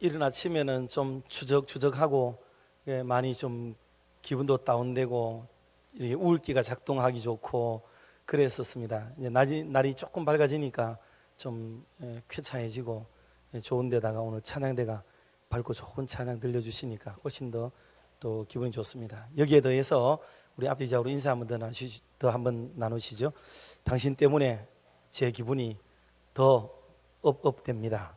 이른 아침에는 좀 추적추적하고 많이 좀 기분도 다운되고 이렇게 우울기가 작동하기 좋고 그랬었습니다. 이제 날이 조금 밝아지니까 좀 쾌차해지고 좋은 데다가 오늘 찬양대가 밝고 좋은 찬양 들려주시니까 훨씬 더 또 기분이 좋습니다. 여기에 더해서 우리 앞뒤좌우로 인사 더 한번 나누시죠. 당신 때문에 제 기분이 더 업됩니다.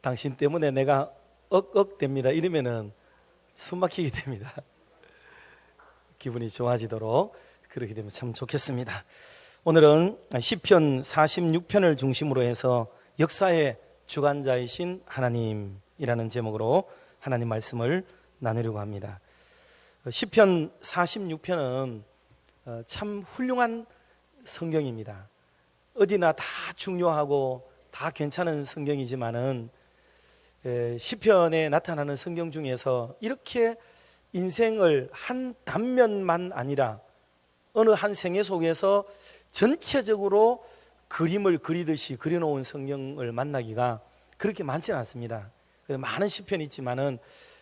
당신 때문에 내가 됩니다. 이러면은 숨 막히게 됩니다. 기분이 좋아지도록 그렇게 되면 참 좋겠습니다. 오늘은 시편 46편을 중심으로 해서 역사의 주관자이신 하나님이라는 제목으로 하나님 말씀을 나누려고 합니다. 시편 46편은 참 훌륭한 성경입니다. 어디나 다 중요하고 다 괜찮은 성경이지만은 시편에 나타나는 성경 중에서 이렇게 인생을 한 단면만 아니라 어느 한 생애 속에서 전체적으로 그림을 그리듯이 그려놓은 성경을 만나기가 그렇게 많지는 않습니다. 많은 시편이 있지만은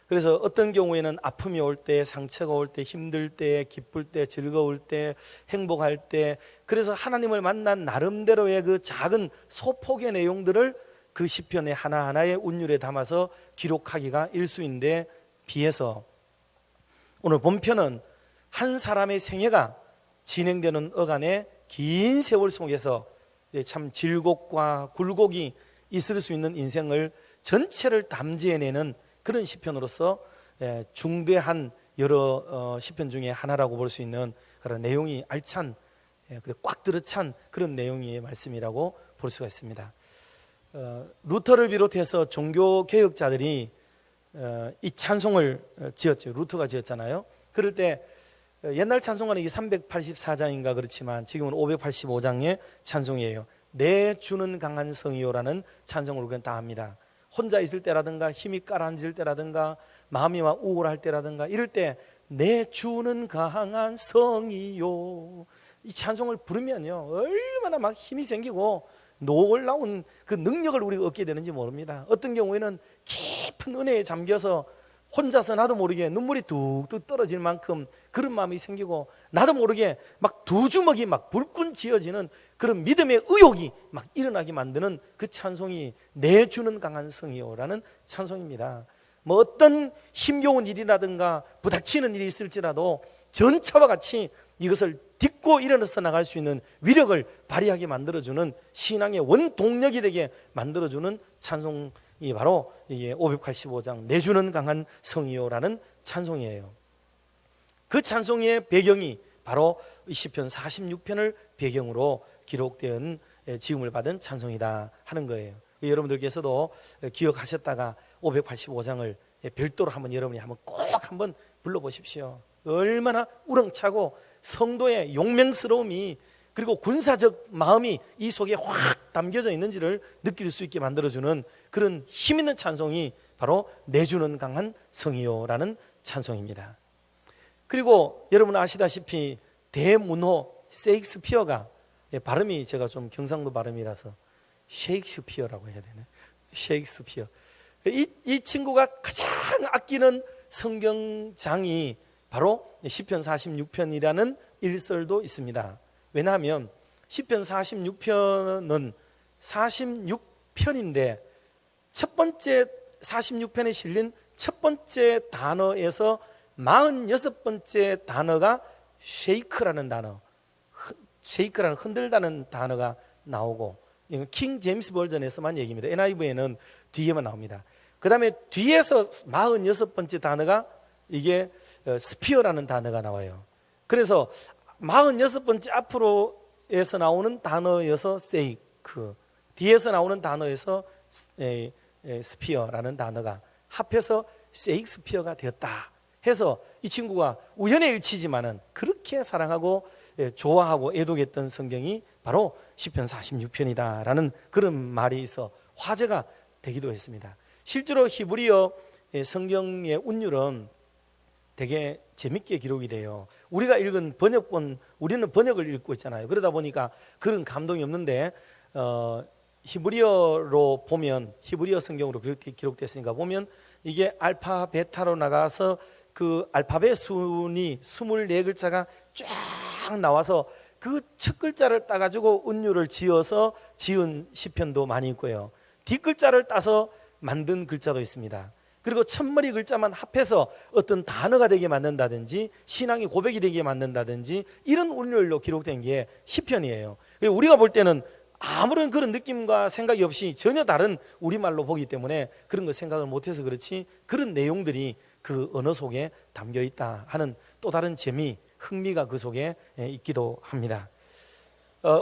그래서 어떤 경우에는 아픔이 올 때, 상처가 올 때, 힘들 때, 기쁠 때, 즐거울 때, 행복할 때, 그래서 하나님을 만난 나름대로의 그 작은 소폭의 내용들을 그 시편의 하나하나의 운율에 담아서 기록하기가 일수인데 비해서 오늘 본편은 한 사람의 생애가 진행되는 어간의 긴 세월 속에서 참 질곡과 굴곡이 있을 수 있는 인생을 전체를 담지해내는 그런 시편으로서 중대한 여러 시편 중에 하나라고 볼 수 있는 그런 내용이 알찬 꽉 들어찬 그런 내용의 말씀이라고 볼 수가 있습니다. 루터를 비롯해서 종교 개혁자들이 이 찬송을 지었죠. 루터가 지었잖아요. 그럴 때 옛날 찬송가는 이게 384장인가 그렇지만 지금은 585장의 찬송이에요. 내 주는 강한 성이요라는 찬송을 우리는 다 합니다. 혼자 있을 때라든가 힘이 가라앉을 때라든가 마음이 막 우울할 때라든가 이럴 때 내 주는 강한 성이요 이 찬송을 부르면요 얼마나 막 힘이 생기고 놀라운 그 능력을 우리가 얻게 되는지 모릅니다. 어떤 경우에는 깊은 은혜에 잠겨서 혼자서 나도 모르게 눈물이 뚝뚝 떨어질 만큼 그런 마음이 생기고 나도 모르게 막 두 주먹이 막 불끈 지어지는 그런 믿음의 의욕이 막 일어나게 만드는 그 찬송이 내 주는 강한 성이요라는 찬송입니다. 뭐 어떤 힘겨운 일이라든가 부닥치는 일이 있을지라도 전차와 같이 이것을 딛고 일어나서 나갈 수 있는 위력을 발휘하게 만들어주는 신앙의 원동력이 되게 만들어주는 찬송이 바로 이게 585장 내 주는 강한 성이요라는 찬송이에요. 그 찬송의 배경이 바로 시편 46편을 배경으로 기록된 지음을 받은 찬송이다 하는 거예요. 여러분들께서도 기억하셨다가 585장을 별도로 한번 여러분이 꼭 한번 불러보십시오. 얼마나 우렁차고 성도의 용맹스러움이 그리고 군사적 마음이 이 속에 확 담겨져 있는지를 느낄 수 있게 만들어주는 그런 힘 있는 찬송이 바로 내주는 강한 성이요라는 찬송입니다. 그리고 여러분 아시다시피 대문호 셰익스피어가 발음이 제가 좀 경상도 발음이라서 셰익스피어라고 해야 되네. 셰익스피어 이 친구가 가장 아끼는 성경장이 바로 시편 46편이라는 일설도 있습니다. 왜냐하면 시편 46편은 46편인데 첫 번째 46편에 실린 첫 번째 단어에서 46번째 단어가 쉐이크라는 단어, 쉐이크라는 흔들다는 단어가 나오고 이건 킹 제임스 버전에서만 얘기입니다. NIV에는 뒤에만 나옵니다. 그 다음에 뒤에서 46번째 단어가 이게 스피어라는 단어가 나와요. 그래서 46번째 앞으로에서 나오는 단어여서 세이크, 뒤에서 나오는 단어에서 스피어라는 단어가 합해서 셰익스피어가 되었다 해서 이 친구가 우연의 일치지만은 그렇게 사랑하고 좋아하고 애독했던 성경이 바로 시편 46편이다라는 그런 말이 있어 화제가 되기도 했습니다. 실제로 히브리어 성경의 운율은 되게 재밌게 기록이 돼요. 우리가 읽은 번역본, 우리는 번역을 읽고 있잖아요. 그러다 보니까 그런 감동이 없는데 히브리어로 보면, 히브리어 성경으로 그렇게 기록됐으니까 보면 이게 알파 베타로 나가서 그 알파벳 순이 24글자가 쫙 나와서 그 첫 글자를 따가지고 은유를 지어서 지은 시편도 많이 있고요, 뒷글자를 따서 만든 글자도 있습니다. 그리고 첫머리 글자만 합해서 어떤 단어가 되게 만든다든지 신앙이 고백이 되게 만든다든지 이런 운율로 기록된 게 시편이에요. 우리가 볼 때는 아무런 그런 느낌과 생각이 없이 전혀 다른 우리말로 보기 때문에 그런 거 생각을 못해서 그렇지, 그런 내용들이 그 언어 속에 담겨 있다 하는 또 다른 재미, 흥미가 그 속에 있기도 합니다.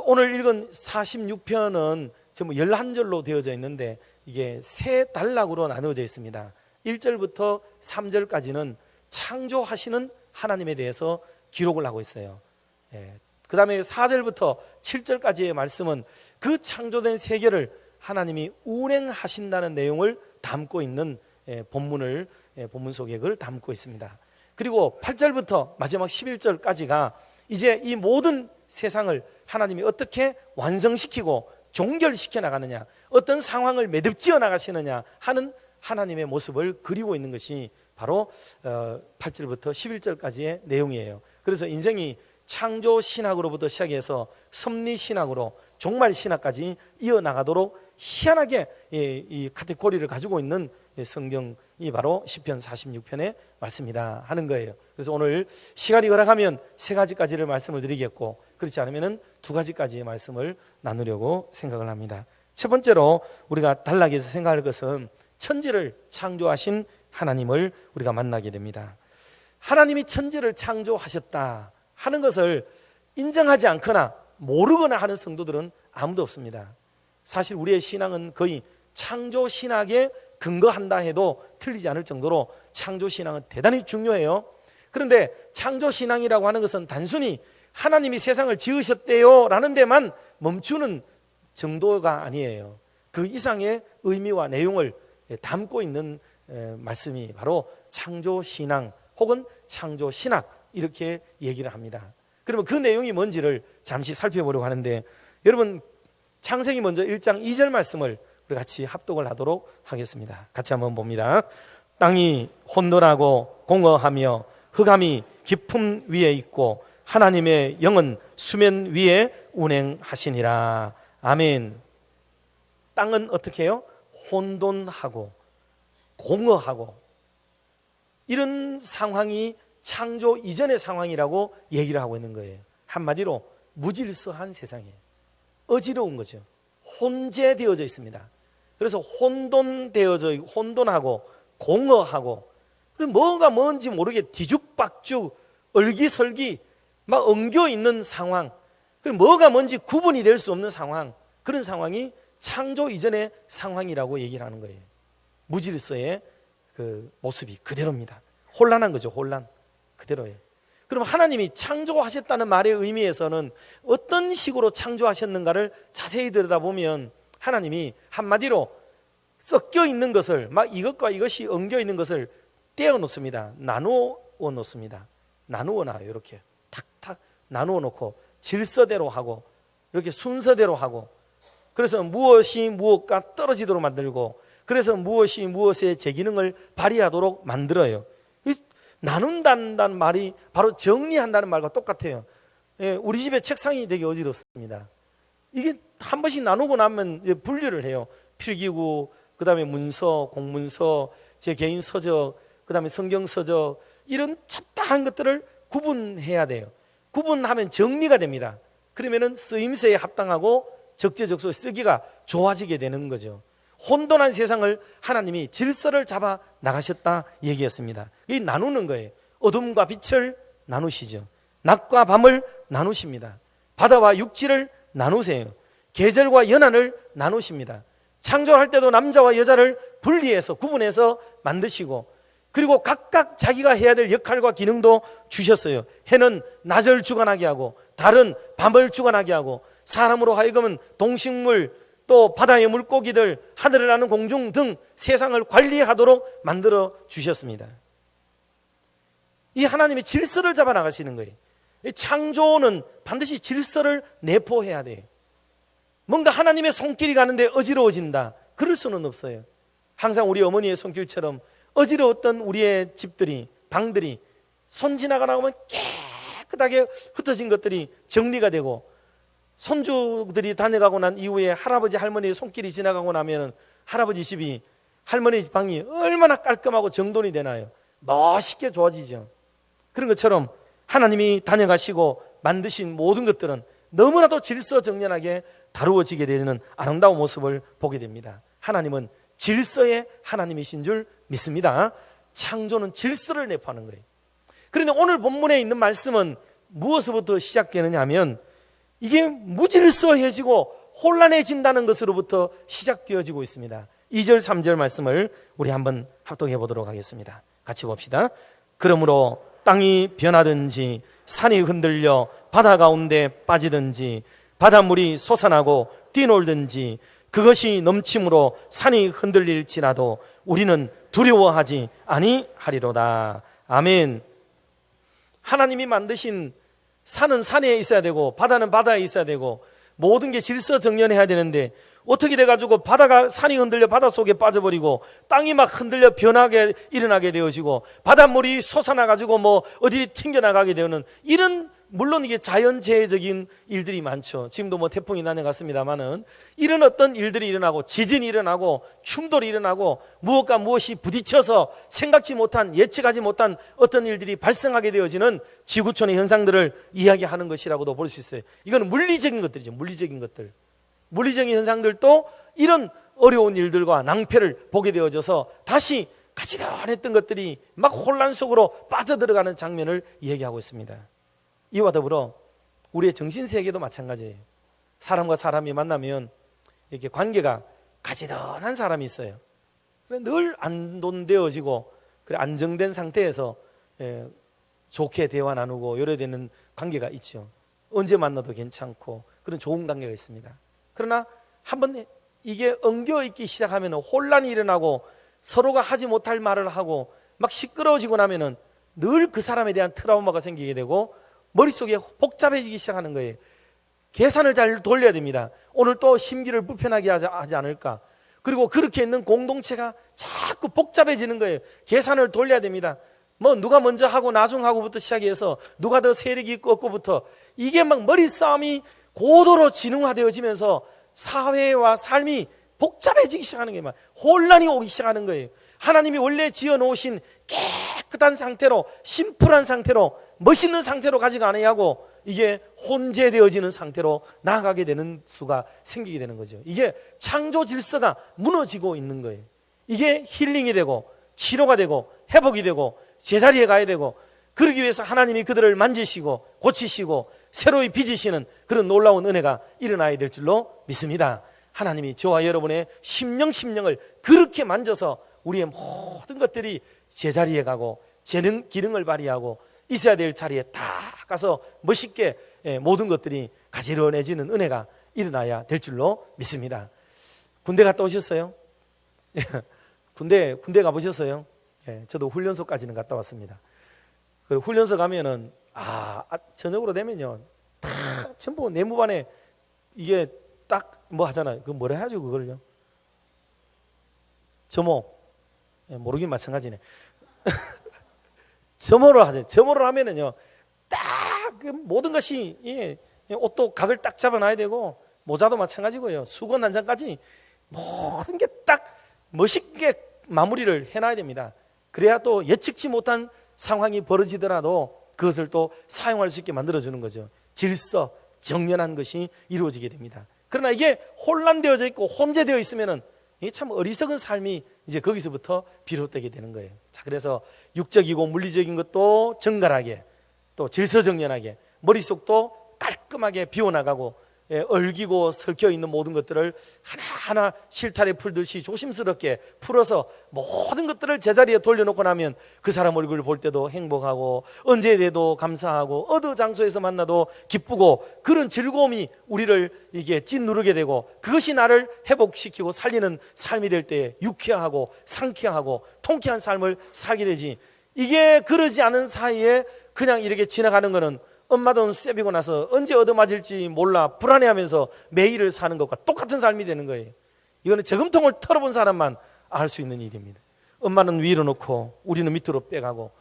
오늘 읽은 46편은 전부 11절로 되어져 있는데 이게 세 단락으로 나누어져 있습니다. 1절부터 3절까지는 창조하시는 하나님에 대해서 기록을 하고 있어요. 그 다음에 4절부터 7절까지의 말씀은 그 창조된 세계를 하나님이 운행하신다는 내용을 담고 있는 본문 속에 그걸 담고 있습니다. 그리고 8절부터 마지막 11절까지가 이제 이 모든 세상을 하나님이 어떻게 완성시키고 종결시켜 나가느냐, 어떤 상황을 매듭지어 나가시느냐 하는 하나님의 모습을 그리고 있는 것이 바로 8절부터 11절까지의 내용이에요. 그래서 인생이 창조 신학으로부터 시작해서 섭리 신학으로 종말 신학까지 이어나가도록 희한하게 이 카테고리를 가지고 있는 성경이 바로 시편 46편의 말씀이다 하는 거예요. 그래서 오늘 시간이 허락하면 세 가지까지를 말씀을 드리겠고, 그렇지 않으면 두 가지까지의 말씀을 나누려고 생각을 합니다. 첫 번째로 우리가 단락에서 생각할 것은 천지를 창조하신 하나님을 우리가 만나게 됩니다. 하나님이 천지를 창조하셨다 하는 것을 인정하지 않거나 모르거나 하는 성도들은 아무도 없습니다. 사실 우리의 신앙은 거의 창조 신학에 근거한다 해도 틀리지 않을 정도로 창조 신앙은 대단히 중요해요. 그런데 창조 신앙이라고 하는 것은 단순히 하나님이 세상을 지으셨대요 라는 데만 멈추는 정도가 아니에요. 그 이상의 의미와 내용을 담고 있는 말씀이 바로 창조 신앙 혹은 창조 신학 이렇게 얘기를 합니다. 그러면 그 내용이 뭔지를 잠시 살펴보려고 하는데, 여러분 창세기 먼저 1장 2절 말씀을 우리 같이 합독을 하도록 하겠습니다. 같이 한번 봅니다. 땅이 혼돈하고 공허하며 흑암이 깊음 위에 있고 하나님의 영은 수면 위에 운행하시니라. 아멘. 땅은 어떻게 해요? 혼돈하고 공허하고 이런 상황이 창조 이전의 상황이라고 얘기를 하고 있는 거예요. 한마디로 무질서한 세상이에요. 어지러운 거죠. 혼재되어져 있습니다. 그래서 혼돈하고 공허하고, 그리고 뭐가 뭔지 모르게 뒤죽박죽 얼기설기 막 엉겨 있는 상황, 그리고 뭐가 뭔지 구분이 될 수 없는 상황, 그런 상황이 창조 이전의 상황이라고 얘기를 하는 거예요. 무질서의 그 모습이 그대로입니다. 혼란한 거죠. 혼란 그대로예요. 그럼 하나님이 창조하셨다는 말의 의미에서는 어떤 식으로 창조하셨는가를 자세히 들여다보면 하나님이 한마디로 섞여 있는 것을, 막 이것과 이것이 엉겨 있는 것을 떼어 놓습니다. 나누어 놓습니다. 나누어 놔요. 이렇게 탁탁 나누어 놓고 질서대로 하고 이렇게 순서대로 하고, 그래서 무엇이 무엇과 떨어지도록 만들고, 그래서 무엇이 무엇의 제 기능을 발휘하도록 만들어요. 나눈다는 말이 바로 정리한다는 말과 똑같아요. 우리 집에 책상이 되게 어지럽습니다. 이게 한 번씩 나누고 나면 분류를 해요. 필기구, 그 다음에 문서, 공문서, 제 개인 서적, 그 다음에 성경 서적, 이런 잡다한 것들을 구분해야 돼요. 구분하면 정리가 됩니다. 그러면은 쓰임새에 합당하고 적재적소에 쓰기가 좋아지게 되는 거죠. 혼돈한 세상을 하나님이 질서를 잡아 나가셨다 얘기했습니다. 이 나누는 거예요. 어둠과 빛을 나누시죠. 낮과 밤을 나누십니다. 바다와 육지를 나누세요. 계절과 연한을 나누십니다. 창조할 때도 남자와 여자를 분리해서 구분해서 만드시고, 그리고 각각 자기가 해야 될 역할과 기능도 주셨어요. 해는 낮을 주관하게 하고 달은 밤을 주관하게 하고, 사람으로 하여금은 동식물, 또 바다의 물고기들, 하늘을 나는 공중 등 세상을 관리하도록 만들어 주셨습니다. 이 하나님의 질서를 잡아 나가시는 거예요. 이 창조는 반드시 질서를 내포해야 돼요. 뭔가 하나님의 손길이 가는데 어지러워진다, 그럴 수는 없어요. 항상 우리 어머니의 손길처럼 어지러웠던 우리의 집들이, 방들이 손 지나가다 보면 깨끗하게 흩어진 것들이 정리가 되고, 손주들이 다녀가고 난 이후에 할아버지 할머니의 손길이 지나가고 나면 할아버지 집이, 할머니 방이 얼마나 깔끔하고 정돈이 되나요? 멋있게 좋아지죠. 그런 것처럼 하나님이 다녀가시고 만드신 모든 것들은 너무나도 질서정연하게 다루어지게 되는 아름다운 모습을 보게 됩니다. 하나님은 질서의 하나님이신 줄 믿습니다. 창조는 질서를 내포하는 거예요. 그런데 오늘 본문에 있는 말씀은 무엇으로부터 시작되느냐 하면, 이게 무질서해지고 혼란해진다는 것으로부터 시작되어지고 있습니다. 2절 3절 말씀을 우리 한번 합독해 보도록 하겠습니다. 같이 봅시다. 그러므로 땅이 변하든지 산이 흔들려 바다 가운데 빠지든지 바닷물이 솟아나고 뛰놀든지 그것이 넘침으로 산이 흔들릴지라도 우리는 두려워하지 아니하리로다. 아멘. 하나님이 만드신 산은 산에 있어야 되고 바다는 바다에 있어야 되고 모든 게 질서정연해야 되는데, 어떻게 돼가지고 바다가, 산이 흔들려 바다 속에 빠져버리고 땅이 막 흔들려 변하게 일어나게 되어지고 바닷물이 솟아나가지고 뭐 어디 튕겨나가게 되는, 이런, 물론 이게 자연재해적인 일들이 많죠. 지금도 뭐 태풍이 다녀갔습니다만은 이런 어떤 일들이 일어나고 지진이 일어나고 충돌이 일어나고 무엇과 무엇이 부딪혀서 생각지 못한, 예측하지 못한 어떤 일들이 발생하게 되어지는 지구촌의 현상들을 이야기하는 것이라고도 볼 수 있어요. 이건 물리적인 것들이죠. 물리적인 것들. 물리적인 현상들도 이런 어려운 일들과 낭패를 보게 되어져서 다시 가지런했던 것들이 막 혼란 속으로 빠져들어가는 장면을 얘기하고 있습니다. 이와 더불어 우리의 정신세계도 마찬가지예요. 사람과 사람이 만나면 이렇게 관계가 가지런한 사람이 있어요. 늘 안돈되어지고 안정된 상태에서 좋게 대화 나누고 요래되는 관계가 있죠. 언제 만나도 괜찮고 그런 좋은 관계가 있습니다. 그러나 한번 이게 엉겨 있기 시작하면 혼란이 일어나고 서로가 하지 못할 말을 하고 막 시끄러워지고 나면은 늘 그 사람에 대한 트라우마가 생기게 되고 머릿속에 복잡해지기 시작하는 거예요. 계산을 잘 돌려야 됩니다. 오늘 또 심기를 불편하게 하지 않을까. 그리고 그렇게 있는 공동체가 자꾸 복잡해지는 거예요. 계산을 돌려야 됩니다. 뭐 누가 먼저 하고 나중 하고부터 시작해서 누가 더 세력이 있고 없고부터, 이게 막 머리싸움이 고도로 진흥화되어지면서 사회와 삶이 복잡해지기 시작하는 거예요. 막 혼란이 오기 시작하는 거예요. 하나님이 원래 지어놓으신 깨끗한 상태로, 심플한 상태로, 멋있는 상태로 가지가 아니하고 이게 혼재되어지는 상태로 나아가게 되는 수가 생기게 되는 거죠. 이게 창조 질서가 무너지고 있는 거예요. 이게 힐링이 되고 치료가 되고 회복이 되고 제자리에 가야 되고, 그러기 위해서 하나님이 그들을 만지시고 고치시고 새로이 빚으시는 그런 놀라운 은혜가 일어나야 될 줄로 믿습니다. 하나님이 저와 여러분의 심령을 그렇게 만져서 우리의 모든 것들이 제자리에 가고 기능을 발휘하고 있어야 될 자리에 딱 가서 멋있게 모든 것들이 가지런해지는 은혜가 일어나야 될 줄로 믿습니다. 군대 갔다 오셨어요? 군대 가보셨어요? 저도 훈련소까지는 갔다 왔습니다. 그 훈련소 가면은 저녁으로 되면요 다 전부 내무반에 이게 딱 뭐 하잖아요. 그 뭐라 하죠 그걸요? 점호. 모르긴 마찬가지네. 점호를 하죠. 점호를 하면은요 딱 그 모든 것이 옷도 각을 딱 잡아놔야 되고 모자도 마찬가지고요. 수건 한 장까지 모든 게 딱 멋있게 마무리를 해놔야 됩니다. 그래야 또 예측치 못한 상황이 벌어지더라도 그것을 또 사용할 수 있게 만들어주는 거죠. 질서, 정연한 것이 이루어지게 됩니다. 그러나 이게 혼란되어져 있고 혼재되어 있으면은 이게 참 어리석은 삶이 이제 거기서부터 비롯되게 되는 거예요. 자, 그래서 육적이고 물리적인 것도 정갈하게, 또 질서정연하게, 머릿속도 깔끔하게 비워나가고 얽히고 설켜 있는 모든 것들을 하나하나 실타래 풀듯이 조심스럽게 풀어서 모든 것들을 제자리에 돌려놓고 나면 그 사람 얼굴을 볼 때도 행복하고 언제 돼도 감사하고 어느 장소에서 만나도 기쁘고, 그런 즐거움이 우리를 이게 찐누르게 되고 그것이 나를 회복시키고 살리는 삶이 될 때 유쾌하고 상쾌하고 통쾌한 삶을 살게 되지. 이게 그러지 않은 사이에 그냥 이렇게 지나가는 거는 엄마 돈 쎄비고 나서 언제 얻어맞을지 몰라 불안해하면서 매일을 사는 것과 똑같은 삶이 되는 거예요. 이거는 저금통을 털어본 사람만 알 수 있는 일입니다. 엄마는 위로 놓고 우리는 밑으로 빼가고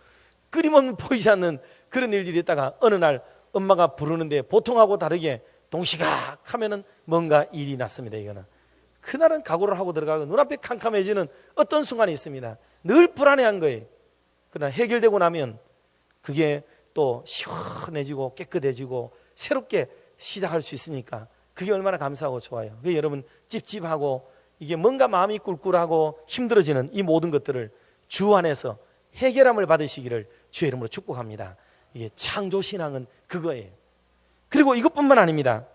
끓이면 보이지 않는 그런 일들이 있다가 어느 날 엄마가 부르는데 보통하고 다르게 동시각 하면은 뭔가 일이 났습니다. 이거는 그날은 각오를 하고 들어가고 눈앞에 캄캄해지는 어떤 순간이 있습니다. 늘 불안해한 거예요. 그러나 해결되고 나면 그게 또 시원해지고 깨끗해지고 새롭게 시작할 수 있으니까 그게 얼마나 감사하고 좋아요. 그게 여러분 찝찝하고 이게 뭔가 마음이 꿀꿀하고 힘들어지는 이 모든 것들을 주 안에서 해결함을 받으시기를 주의 이름으로 축복합니다. 이게 창조신앙은 그거예요. 그리고 이것뿐만 아닙니다.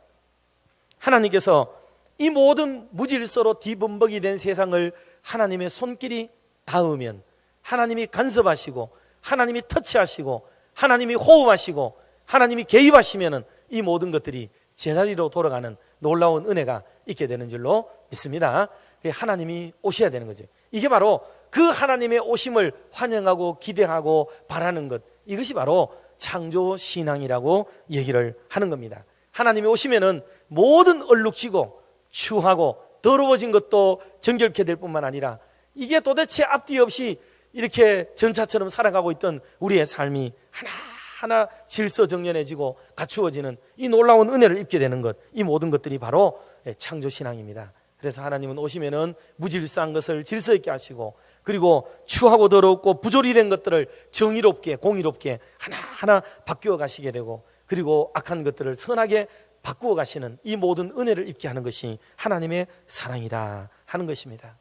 하나님께서 이 모든 무질서로 뒤범벅이 된 세상을 하나님의 손길이 닿으면 하나님이 간섭하시고 하나님이 터치하시고 하나님이 호흡하시고 하나님이 개입하시면 이 모든 것들이 제자리로 돌아가는 놀라운 은혜가 있게 되는 줄로 믿습니다. 하나님이 오셔야 되는 거죠. 이게 바로 그 하나님의 오심을 환영하고 기대하고 바라는 것, 이것이 바로 창조신앙이라고 얘기를 하는 겁니다. 하나님이 오시면은 모든 얼룩지고 추하고 더러워진 것도 정결케 될 뿐만 아니라 이게 도대체 앞뒤 없이 이렇게 전차처럼 살아가고 있던 우리의 삶이 하나하나 질서정연해지고 갖추어지는 이 놀라운 은혜를 입게 되는 것, 이 모든 것들이 바로 창조신앙입니다. 그래서 하나님은 오시면은 무질서한 것을 질서 있게 하시고 그리고 추하고 더럽고 부조리 된 것들을 정의롭게 공의롭게 하나하나 바꾸어 가시게 되고 그리고 악한 것들을 선하게 바꾸어 가시는 이 모든 은혜를 입게 하는 것이 하나님의 사랑이라 하는 것입니다.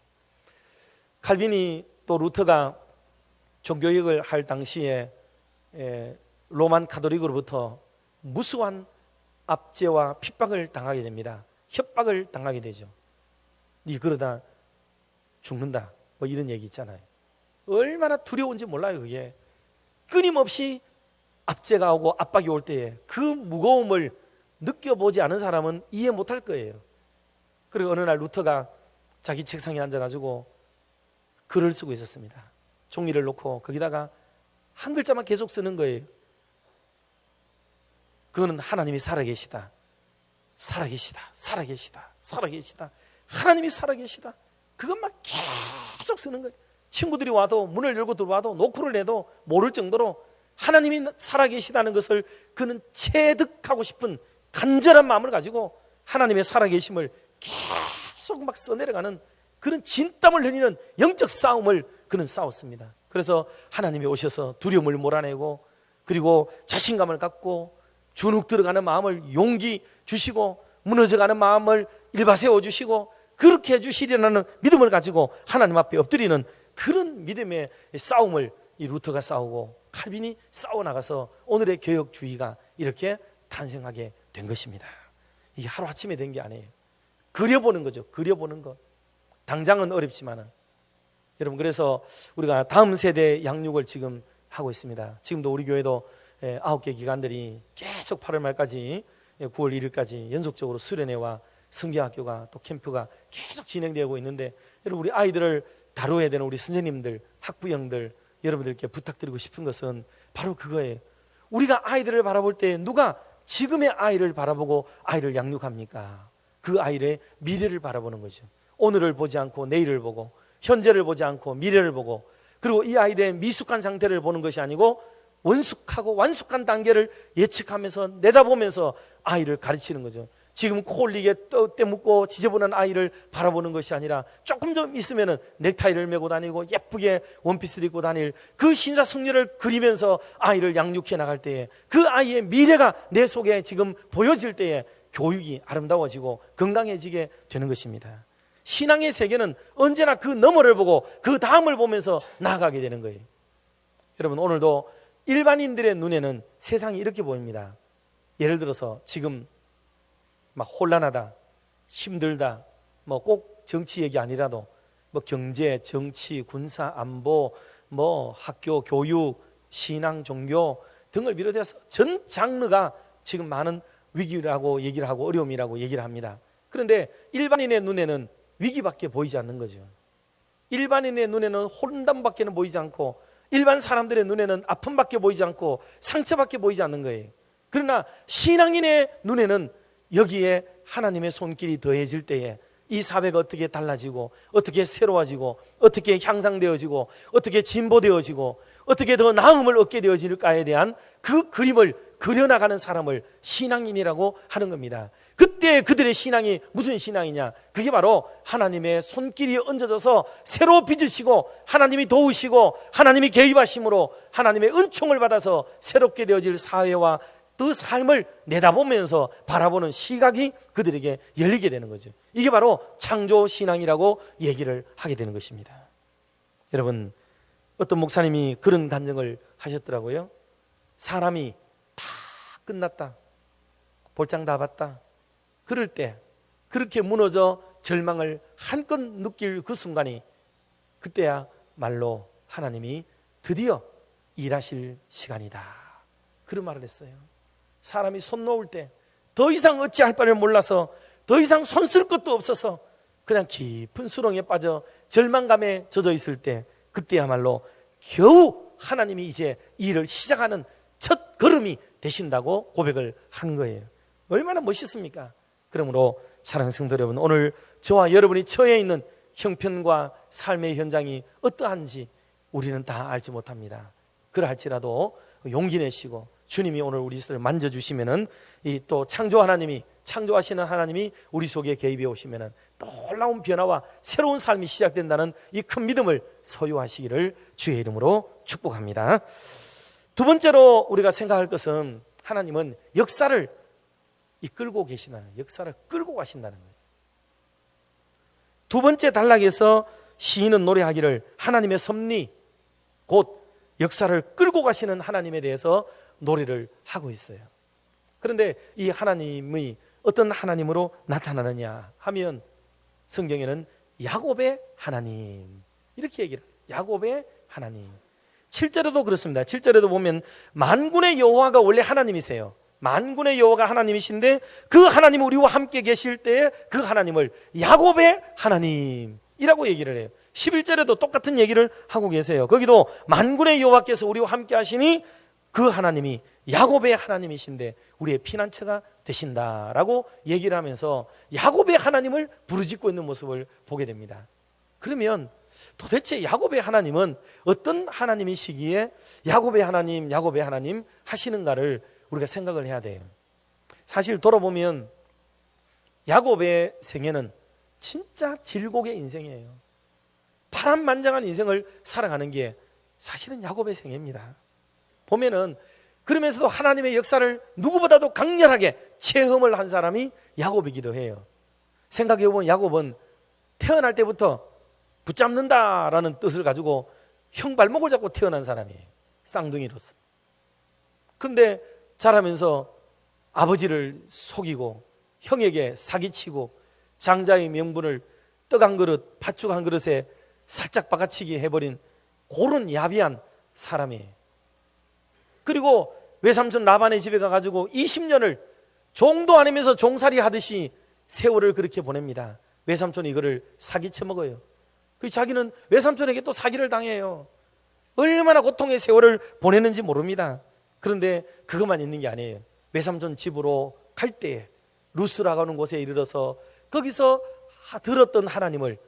칼빈이 또 루터가 종교개혁을 할 당시에 로만 카톨릭으로부터 무수한 압제와 핍박을 당하게 됩니다. 협박을 당하게 되죠. 네 그러다 죽는다 뭐 이런 얘기 있잖아요. 얼마나 두려운지 몰라요. 그게 끊임없이 압제가 오고 압박이 올 때에 그 무거움을 느껴보지 않은 사람은 이해 못할 거예요. 그리고 어느 날 루터가 자기 책상에 앉아가지고 글을 쓰고 있었습니다. 종이를 놓고 거기다가 한 글자만 계속 쓰는 거예요. 그거는 하나님이 살아계시다, 살아계시다, 살아계시다, 살아계시다, 하나님이 살아계시다, 그것만 계속 쓰는 거예요. 친구들이 와도 문을 열고 들어와도 노크를 해도 모를 정도로 하나님이 살아계시다는 것을 그는 체득하고 싶은 간절한 마음을 가지고 하나님의 살아계심을 계속 막 써내려가는 그런 진땀을 흘리는 영적 싸움을 그는 싸웠습니다. 그래서 하나님이 오셔서 두려움을 몰아내고 그리고 자신감을 갖고 주눅 들어가는 마음을 용기 주시고 무너져가는 마음을 일바세워 주시고 그렇게 해주시리라는 믿음을 가지고 하나님 앞에 엎드리는 그런 믿음의 싸움을 이 루터가 싸우고 칼빈이 싸워나가서 오늘의 개혁주의가 이렇게 탄생하게 된 것입니다. 이게 하루아침에 된 게 아니에요. 그려보는 거죠. 그려보는 것. 당장은 어렵지만은 여러분, 그래서 우리가 다음 세대 양육을 지금 하고 있습니다. 지금도 우리 교회도 9개 기관들이 계속 8월 말까지 9월 1일까지 연속적으로 수련회와 성경학교가 또 캠프가 계속 진행되고 있는데, 여러분 우리 아이들을 다루어야 되는 우리 선생님들, 학부형들 여러분들께 부탁드리고 싶은 것은 바로 그거예요. 우리가 아이들을 바라볼 때 누가 지금의 아이를 바라보고 아이를 양육합니까? 그 아이의 미래를 바라보는 거죠. 오늘을 보지 않고 내일을 보고, 현재를 보지 않고 미래를 보고, 그리고 이 아이의 미숙한 상태를 보는 것이 아니고 원숙하고 완숙한 단계를 예측하면서 내다보면서 아이를 가르치는 거죠. 지금 코 올리게 떼묻고 지저분한 아이를 바라보는 것이 아니라 조금 좀 있으면 넥타이를 메고 다니고 예쁘게 원피스를 입고 다닐 그 신사숙녀를 그리면서 아이를 양육해 나갈 때에 그 아이의 미래가 내 속에 지금 보여질 때에 교육이 아름다워지고 건강해지게 되는 것입니다. 신앙의 세계는 언제나 그 너머를 보고 그 다음을 보면서 나아가게 되는 거예요. 여러분, 오늘도 일반인들의 눈에는 세상이 이렇게 보입니다. 예를 들어서 지금 막 혼란하다, 힘들다, 뭐 꼭 정치 얘기 아니라도 뭐 경제, 정치, 군사, 안보, 뭐 학교, 교육, 신앙, 종교 등을 비롯해서 전 장르가 지금 많은 위기라고 얘기를 하고 어려움이라고 얘기를 합니다. 그런데 일반인의 눈에는 위기밖에 보이지 않는 거죠. 일반인의 눈에는 혼돈밖에는 보이지 않고 일반 사람들의 눈에는 아픔밖에 보이지 않고 상처밖에 보이지 않는 거예요. 그러나 신앙인의 눈에는 여기에 하나님의 손길이 더해질 때에 이 사회가 어떻게 달라지고 어떻게 새로워지고 어떻게 향상되어지고 어떻게 진보되어지고 어떻게 더 나음을 얻게 되어질까에 대한 그 그림을 그려나가는 사람을 신앙인이라고 하는 겁니다. 그때 그들의 신앙이 무슨 신앙이냐? 그게 바로 하나님의 손길이 얹어져서 새로 빚으시고 하나님이 도우시고 하나님이 개입하심으로 하나님의 은총을 받아서 새롭게 되어질 사회와 그 삶을 내다보면서 바라보는 시각이 그들에게 열리게 되는 거죠. 이게 바로 창조신앙이라고 얘기를 하게 되는 것입니다. 여러분, 어떤 목사님이 그런 간증을 하셨더라고요. 사람이 다 끝났다, 볼장 다 봤다, 그럴 때 그렇게 무너져 절망을 한껏 느낄 그 순간이 그때야말로 하나님이 드디어 일하실 시간이다, 그런 말을 했어요. 사람이 손 놓을 때 더 이상 어찌할 바를 몰라서 더 이상 손 쓸 것도 없어서 그냥 깊은 수렁에 빠져 절망감에 젖어 있을 때 그때야말로 겨우 하나님이 이제 일을 시작하는 첫 걸음이 되신다고 고백을 한 거예요. 얼마나 멋있습니까? 그러므로 사랑하는 성도 여러분, 오늘 저와 여러분이 처해 있는 형편과 삶의 현장이 어떠한지 우리는 다 알지 못합니다. 그러할지라도 용기 내시고 주님이 오늘 우리 것을 만져주시면은 이 또 창조하시는 하나님이 우리 속에 개입해 오시면은 놀라운 변화와 새로운 삶이 시작된다는 이 큰 믿음을 소유하시기를 주의 이름으로 축복합니다. 두 번째로 우리가 생각할 것은 하나님은 역사를 이끌고 계시다는, 역사를 끌고 가신다는 거예요. 두 번째 단락에서 시인은 노래하기를 하나님의 섭리, 곧 역사를 끌고 가시는 하나님에 대해서 노래를 하고 있어요. 그런데 이 하나님이 어떤 하나님으로 나타나느냐 하면 성경에는 야곱의 하나님, 이렇게 얘기를 해요. 야곱의 하나님. 7절에도 그렇습니다. 7절에도 보면 만군의 여호와가 원래 하나님이세요. 만군의 여호와가 하나님이신데 그 하나님이 우리와 함께 계실 때에 그 하나님을 야곱의 하나님이라고 얘기를 해요. 11절에도 똑같은 얘기를 하고 계세요. 거기도 만군의 여호와께서 우리와 함께 하시니 그 하나님이 야곱의 하나님이신데 우리의 피난처가 되신다라고 얘기를 하면서 야곱의 하나님을 부르짖고 있는 모습을 보게 됩니다. 그러면 도대체 야곱의 하나님은 어떤 하나님이시기에 야곱의 하나님 하시는가를 우리가 생각을 해야 돼요. 사실 돌아보면 야곱의 생애는 진짜 질곡의 인생이에요. 파란만장한 인생을 살아가는 게 사실은 야곱의 생애입니다. 보면은 그러면서도 하나님의 역사를 누구보다도 강렬하게 체험을 한 사람이 야곱이기도 해요. 생각해보면 야곱은 태어날 때부터 붙잡는다라는 뜻을 가지고 형 발목을 잡고 태어난 사람이에요. 쌍둥이로서. 그런데 자라면서 아버지를 속이고 형에게 사기치고 장자의 명분을 떡 한 그릇, 팥죽 한 그릇에 살짝 바가치기 해버린 그런 야비한 사람이에요. 그리고 외삼촌 라반의 집에 가가지고 20년을 종도 아니면서 종살이 하듯이 세월을 그렇게 보냅니다. 외삼촌이 이거를 사기쳐 먹어요. 그 자기는 외삼촌에게 또 사기를 당해요. 얼마나 고통의 세월을 보내는지 모릅니다. 그런데 그것만 있는 게 아니에요. 외삼촌 집으로 갈 때에 루스라고 하는 곳에 이르러서 거기서 들었던 하나님을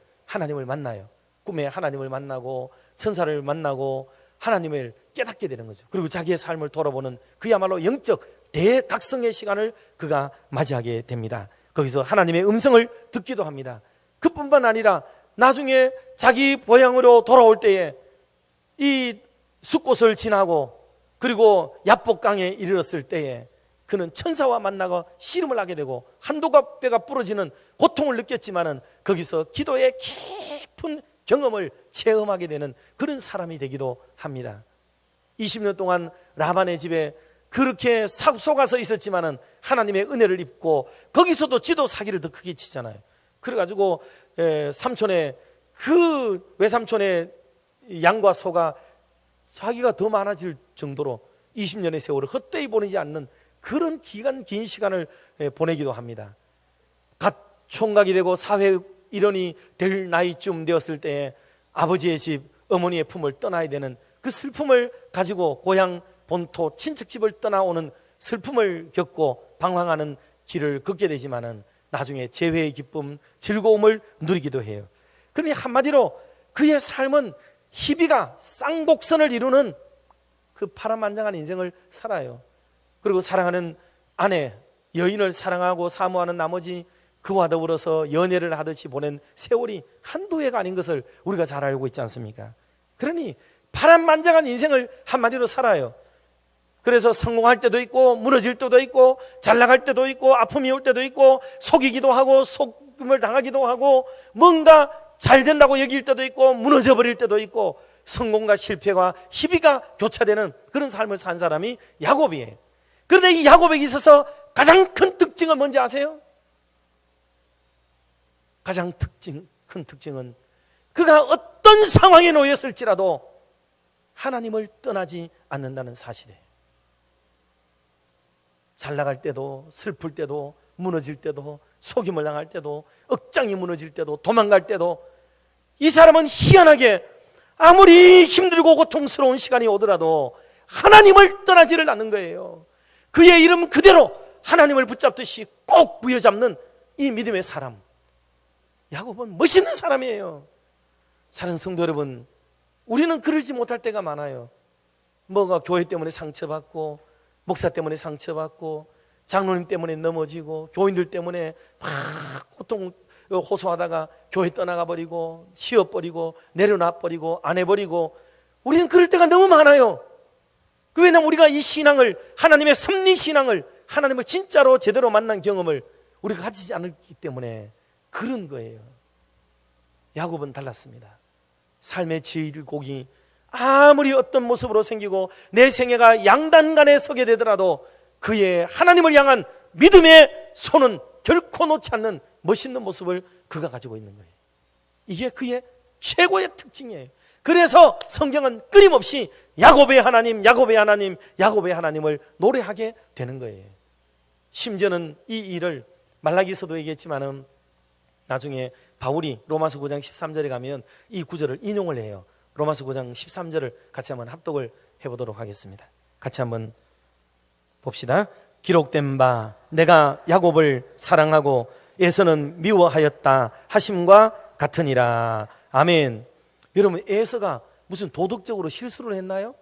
만나요. 꿈에 하나님을 만나고 천사를 만나고 하나님을 깨닫게 되는 거죠. 그리고 자기의 삶을 돌아보는 그야말로 영적 대각성의 시간을 그가 맞이하게 됩니다. 거기서 하나님의 음성을 듣기도 합니다. 그뿐만 아니라 나중에 자기 고향으로 돌아올 때에 이 숫곳을 지나고 그리고 야복강에 이르렀을 때에 그는 천사와 만나고 씨름을 하게 되고 한두 배가 부러지는 고통을 느꼈지만은 거기서 기도의 깊은 경험을 체험하게 되는 그런 사람이 되기도 합니다. 20년 동안 라반의 집에 그렇게 속아서 있었지만은 하나님의 은혜를 입고 거기서도 지도 사기를 더 크게 치잖아요. 그래가지고 삼촌의 그 외삼촌의 양과 소가 자기가 더 많아질 정도로 20년의 세월을 헛되이 보내지 않는 그런 긴 시간을 보내기도 합니다. 갓 총각이 되고 사회 일원이 될 나이쯤 되었을 때 아버지의 집, 어머니의 품을 떠나야 되는 그 슬픔을 가지고 고향 본토 친척집을 떠나오는 슬픔을 겪고 방황하는 길을 걷게 되지만은 나중에 재회의 기쁨, 즐거움을 누리기도 해요. 그러니 한마디로 그의 삶은 희비가 쌍곡선을 이루는 그 파란만장한 인생을 살아요. 그리고 사랑하는 아내, 여인을 사랑하고 사모하는 나머지 그와 더불어서 연애를 하듯이 보낸 세월이 한두 해가 아닌 것을 우리가 잘 알고 있지 않습니까? 그러니 파란만장한 인생을 한마디로 살아요. 그래서 성공할 때도 있고 무너질 때도 있고 잘 나갈 때도 있고 아픔이 올 때도 있고 속이기도 하고 속임을 당하기도 하고 뭔가 잘 된다고 여길 때도 있고 무너져 버릴 때도 있고 성공과 실패와 희비가 교차되는 그런 삶을 산 사람이 야곱이에요. 그런데 이 야곱에게 있어서 가장 큰 특징은 뭔지 아세요? 가장 큰 특징은 그가 어떤 상황에 놓였을지라도 하나님을 떠나지 않는다는 사실이에요. 잘 나갈 때도 슬플 때도 무너질 때도 속임을 당할 때도 억장이 무너질 때도 도망갈 때도 이 사람은 희한하게 아무리 힘들고 고통스러운 시간이 오더라도 하나님을 떠나지를 않는 거예요. 그의 이름 그대로 하나님을 붙잡듯이 꼭 부여잡는 이 믿음의 사람, 야곱은 멋있는 사람이에요. 사랑하는 성도 여러분, 우리는 그러지 못할 때가 많아요. 뭐가 교회 때문에 상처받고 목사 때문에 상처받고 장로님 때문에 넘어지고 교인들 때문에 막 고통 호소하다가 교회 떠나가 버리고 쉬어버리고 내려놔 버리고 안 해버리고 우리는 그럴 때가 너무 많아요. 왜냐하면 우리가 이 신앙을, 하나님의 섭리 신앙을, 하나님을 진짜로 제대로 만난 경험을 우리가 가지지 않았기 때문에 그런 거예요. 야곱은 달랐습니다. 삶의 질곡이 아무리 어떤 모습으로 생기고 내 생애가 양단간에 서게 되더라도 그의 하나님을 향한 믿음의 손은 결코 놓지 않는 멋있는 모습을 그가 가지고 있는 거예요. 이게 그의 최고의 특징이에요. 그래서 성경은 끊임없이 야곱의 하나님, 야곱의 하나님, 야곱의 하나님을 노래하게 되는 거예요. 심지어는 이 일을 말라기서도 얘기했지만은 나중에 바울이 로마서 9장 13절에 가면 이 구절을 인용을 해요. 로마서 9장 13절을 같이 한번 합독을 해보도록 하겠습니다. 같이 한번 봅시다. 기록된 바 내가 야곱을 사랑하고 에서는 미워하였다 하심과 같으니라. 아멘. 여러분, 에서가 무슨 도덕적으로 실수를 했나요?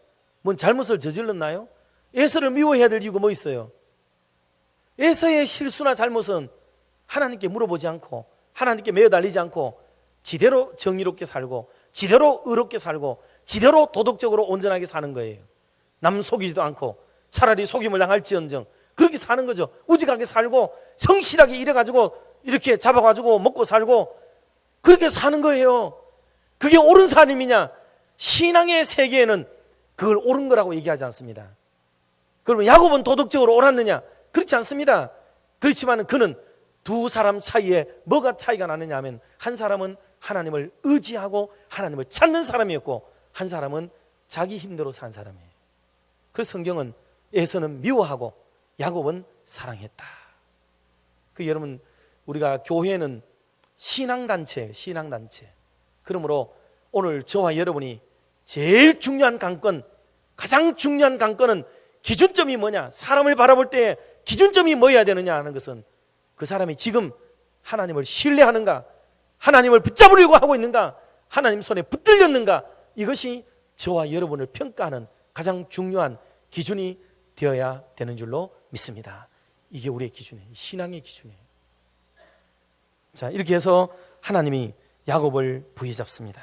뭔 잘못을 저질렀나요? 에서를 미워해야 될 이유가 뭐 있어요? 에서의 실수나 잘못은 하나님께 물어보지 않고 하나님께 매어달리지 않고 지대로 정의롭게 살고 지대로 의롭게 살고 지대로 도덕적으로 온전하게 사는 거예요. 남 속이지도 않고 차라리 속임을 당할지언정 그렇게 사는 거죠. 우직하게 살고 성실하게 일해가지고 이렇게 잡아가지고 먹고 살고 그렇게 사는 거예요. 그게 옳은 삶이냐? 신앙의 세계에는 그걸 옳은 거라고 얘기하지 않습니다. 그러면 야곱은 도덕적으로 옳았느냐? 그렇지 않습니다. 그렇지만 그는 두 사람 사이에 뭐가 차이가 나느냐 하면 한 사람은 하나님을 의지하고 하나님을 찾는 사람이었고 한 사람은 자기 힘대로 산 사람이에요. 그래서 성경은 에서는 미워하고 야곱은 사랑했다. 여러분, 우리가 교회는 신앙단체예요. 신앙단체. 그러므로 오늘 저와 여러분이 제일 중요한 관건, 가장 중요한 관건은 기준점이 뭐냐? 사람을 바라볼 때 기준점이 뭐여야 되느냐 하는 것은 그 사람이 지금 하나님을 신뢰하는가, 하나님을 붙잡으려고 하고 있는가, 하나님 손에 붙들렸는가, 이것이 저와 여러분을 평가하는 가장 중요한 기준이 되어야 되는 줄로 믿습니다. 이게 우리의 기준이에요. 신앙의 기준이에요. 자, 이렇게 해서 하나님이 야곱을 부여잡습니다.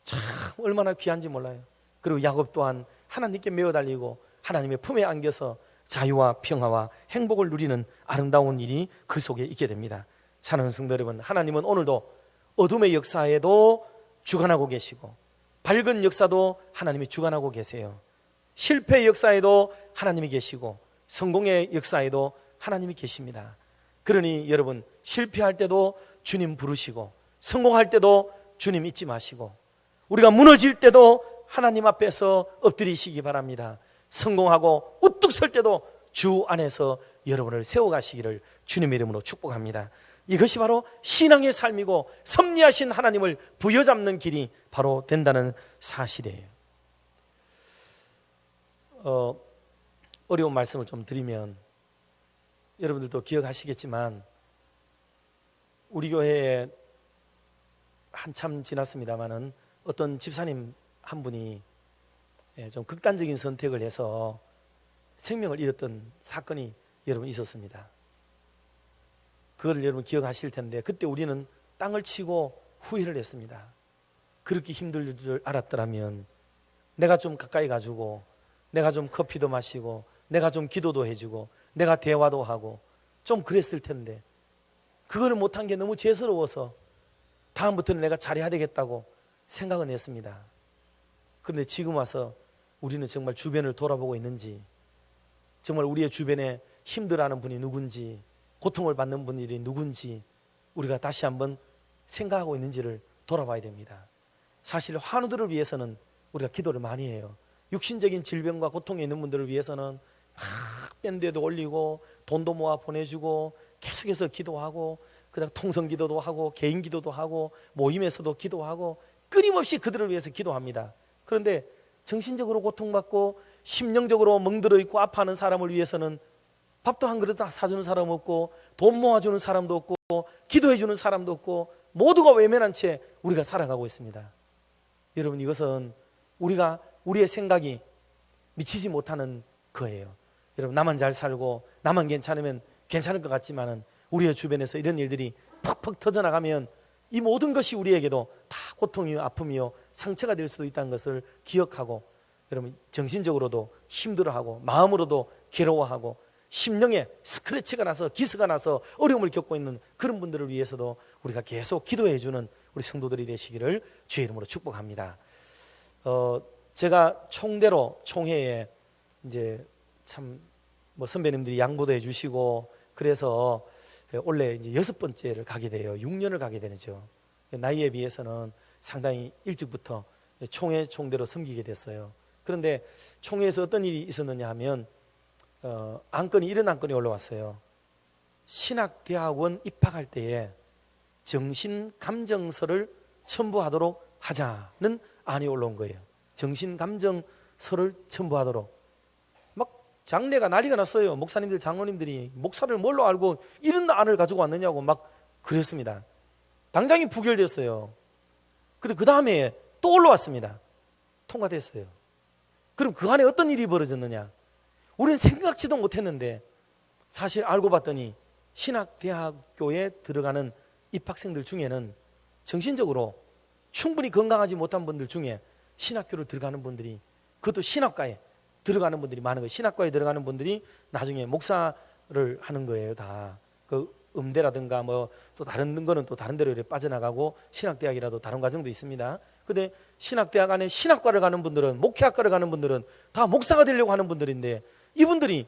참 얼마나 귀한지 몰라요. 그리고 야곱 또한 하나님께 매어 달리고 하나님의 품에 안겨서 자유와 평화와 행복을 누리는 아름다운 일이 그 속에 있게 됩니다. 사랑하는 성도 여러분, 하나님은 오늘도 어둠의 역사에도 주관하고 계시고 밝은 역사도 하나님이 주관하고 계세요. 실패의 역사에도 하나님이 계시고 성공의 역사에도 하나님이 계십니다. 그러니 여러분, 실패할 때도 주님 부르시고 성공할 때도 주님 잊지 마시고 우리가 무너질 때도 하나님 앞에서 엎드리시기 바랍니다. 성공하고 우뚝 설 때도 주 안에서 여러분을 세워가시기를 주님의 이름으로 축복합니다. 이것이 바로 신앙의 삶이고 섭리하신 하나님을 부여잡는 길이 바로 된다는 사실이에요. 어려운 말씀을 좀 드리면 여러분들도 기억하시겠지만 우리 교회에 한참 지났습니다마는 어떤 집사님 한 분이 좀 극단적인 선택을 해서 생명을 잃었던 사건이 여러분 있었습니다. 그걸 여러분 기억하실 텐데 그때 우리는 땅을 치고 후회를 했습니다. 그렇게 힘들 줄 알았더라면 내가 좀 가까이 가지고 내가 좀 커피도 마시고 내가 좀 기도도 해주고 내가 대화도 하고 좀 그랬을 텐데 그거를 못한 게 너무 죄스러워서 다음부터는 내가 잘해야 되겠다고 생각은 했습니다. 그런데 지금 와서 우리는 정말 주변을 돌아보고 있는지, 정말 우리의 주변에 힘들어하는 분이 누군지, 고통을 받는 분들이 누군지 우리가 다시 한번 생각하고 있는지를 돌아봐야 됩니다. 사실 환우들을 위해서는 우리가 기도를 많이 해요. 육신적인 질병과 고통에 있는 분들을 위해서는 막 밴드에도 올리고 돈도 모아 보내주고 계속해서 기도하고 그다음 통성 기도도 하고 개인 기도도 하고 모임에서도 기도하고 끊임없이 그들을 위해서 기도합니다. 그런데 정신적으로 고통받고 심령적으로 멍들어 있고 아파하는 사람을 위해서는 밥도 한 그릇 다 사주는 사람 없고 돈 모아주는 사람도 없고 기도해주는 사람도 없고 모두가 외면한 채 우리가 살아가고 있습니다. 여러분, 이것은 우리가 우리의 생각이 미치지 못하는 거예요. 여러분, 나만 잘 살고 나만 괜찮으면 괜찮을 것 같지만은 우리의 주변에서 이런 일들이 퍽퍽 터져나가면 이 모든 것이 우리에게도 다 고통이요 아픔이요 상처가 될 수도 있다는 것을 기억하고, 여러분 정신적으로도 힘들어하고 마음으로도 괴로워하고 심령에 스크래치가 나서 기스가 나서 어려움을 겪고 있는 그런 분들을 위해서도 우리가 계속 기도해 주는 우리 성도들이 되시기를 주의 이름으로 축복합니다. 제가 총회에 이제 참 선배님들이 양보도 해주시고 그래서 원래 이제 6번째를 가게 돼요. 6년을 가게 되죠. 나이에 비해서는 상당히 일찍부터 총회로 섬기게 됐어요. 그런데 총회에서 어떤 일이 있었느냐 하면 이런 안건이 올라왔어요. 신학대학원 입학할 때에 정신감정서를 첨부하도록 하자는 안이 올라온 거예요. 정신감정서를 첨부하도록. 막 장례가 난리가 났어요. 목사님들, 장로님들이 목사를 뭘로 알고 이런 안을 가지고 왔느냐고 막 그랬습니다. 당장이 부결됐어요. 근데 그 다음에 또 올라왔습니다. 통과됐어요. 그럼 그 안에 어떤 일이 벌어졌느냐? 우리는 생각지도 못했는데 사실 알고 봤더니 신학대학교에 들어가는 입학생들 중에는 정신적으로 충분히 건강하지 못한 분들 중에 신학교를 들어가는 분들이, 그것도 신학과에 들어가는 분들이 많은 거예요. 신학과에 들어가는 분들이 나중에 목사를 하는 거예요. 다 그 음대라든가 뭐 또 다른 거는 또 다른 데로 이렇게 빠져나가고 신학대학이라도 다른 과정도 있습니다. 근데 신학대학 안에 신학과를 가는 분들은, 목회학과를 가는 분들은 다 목사가 되려고 하는 분들인데, 이분들이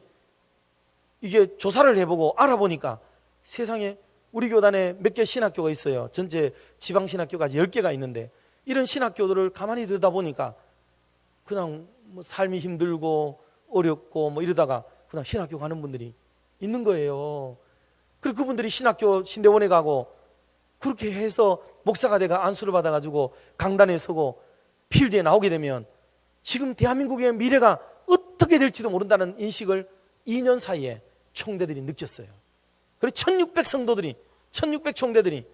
이게 조사를 해보고 알아보니까 세상에 우리 교단에 몇 개 신학교가 있어요. 전체 지방 신학교까지 10개가 있는데 이런 신학교들을 가만히 들여다보니까 그냥 뭐 삶이 힘들고 어렵고 뭐 이러다가 그냥 신학교 가는 분들이 있는 거예요. 그리고 그분들이 신학교 신대원에 가고 그렇게 해서 목사가 돼가 안수를 받아가지고 강단에 서고 필드에 나오게 되면 지금 대한민국의 미래가 어떻게 될지도 모른다는 인식을 2년 사이에 총대들이 느꼈어요. 그래서 1600 성도들이, 1600 총대들이